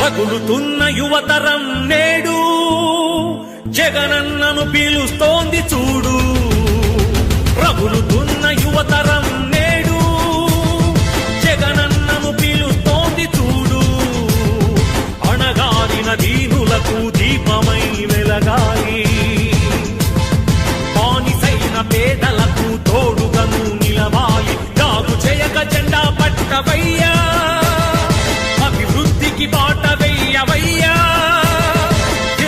పగులుతున్న యువతరం నేడు జగనన్నను పీలుస్తోంది చూడు. రగులుతున్న యువతరం నేడు జగనన్నను పీలుస్తోంది చూడు. అణగారిన దీనులకు దీపమై వెలగాలి, బానిసైన పేదలకు తోడుగను నిలవాలి. జాగు చేయక జెండా పట్టవయ్యా, అభివృద్ధికి బాట వెయ్యవయ్యా.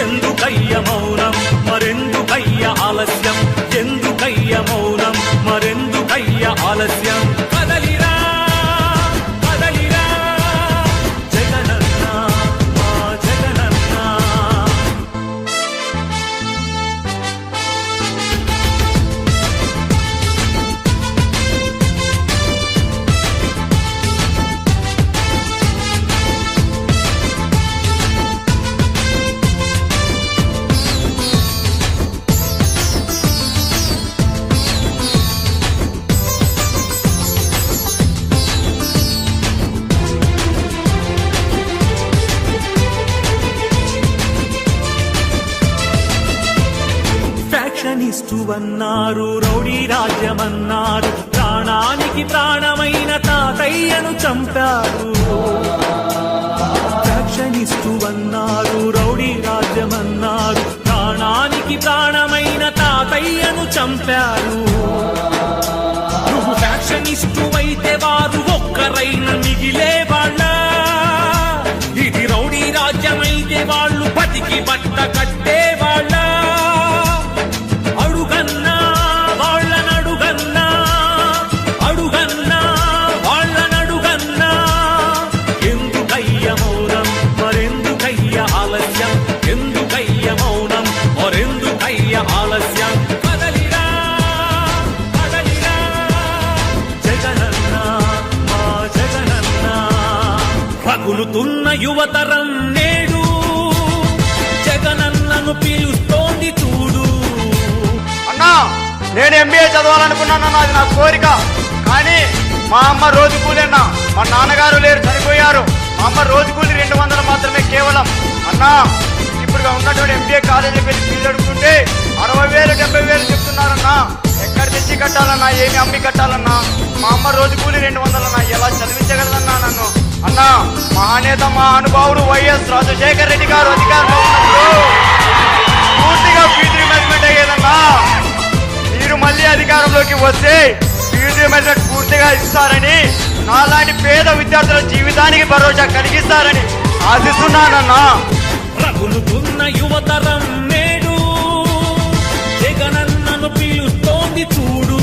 ఎందుకయ్య మౌనం మరెందుకయ్య ఆలస్యం, ఎందుకయ్య మౌనం మరెందుకయ్య ఆలస్యం. కదలిరా కదలిరా జగనన్న మా జగనన్న. ఫ్యాక్షనిస్టు అన్నారు, రౌడీ రాజ్యమన్నారు, ప్రాణానికి ప్రాణమైన తాతయ్యను చంపారు. ఫ్యాక్షనిస్టు అన్నారు, రౌడీ రాజ్యమన్నారు, ప్రాణానికి ప్రాణమైన తాతయ్యను చంపారు. నువ్వు ఫ్యాక్షనిస్టు అయితే వారు ఒక్కరైన మిగిలే వాళ్ళ. ఇది రౌడీ రాజ్యమైతే వాళ్ళు బతికి బట్ట కట్టే వాళ్ళ. అడుగన్నా వాళ్ళనడుగన్నా, అడుగన్నా వాళ్ళనడుగన్నా. ఎందుకయ్య మౌనం మరెందుకయ్య ఆలస్యం, ఎందుకయ్య మౌనం మరెందుకయ్య ఆలస్యం. కదలిరా కదలిరా జగనన్న మా జగనన్న. రగులుతున్న యువతరం నేడు జగనన్నను పీలుస్తోంది చూడు. అన్నా, నేను ఎంబీఏ చదవాలనుకున్నాను, అది నా కోరిక. కానీ మా అమ్మ రోజు కూలీనా, మా నాన్నగారు లేరు, చనిపోయారు. మా అమ్మ రోజు కూలి 200 మాత్రమే కేవలం. అన్నా, ఇప్పుడు ఉన్నటువంటి ఎంబీఏ కాలేజీ వెళ్ళి ఫీజు అడుగుతుంటే 60,000 70,000 చెప్తున్నారన్నా. ఎక్కడ తెచ్చి కట్టాలన్నా, ఏమి అమ్మి కట్టాలన్నా? మా అమ్మ రోజు కూలి 200 అన్నా. ఎలా చదివించగలదన్నా నన్ను? అన్నా, మహానేత మా అనుభావుడు వైఎస్ రాజశేఖర రెడ్డి గారు అధికారంలో ఉన్నప్పుడు పూర్తిగా ఫీజు రిమెంబర్మెంట్ అయ్యేదన్నా. మీరు మళ్ళీ అధికారంలోకి వస్తే ఫీజు రిమెంబర్మెంట్ పూర్తిగా ఇస్తారని, నాలాంటి పేద విద్యార్థుల జీవితానికి భరోసా కలిగిస్తారని ఆశిస్తున్నానన్నా. రగులుతున్న యువతరం నేడు జగనన్నను పీలుస్తోంది చూడు.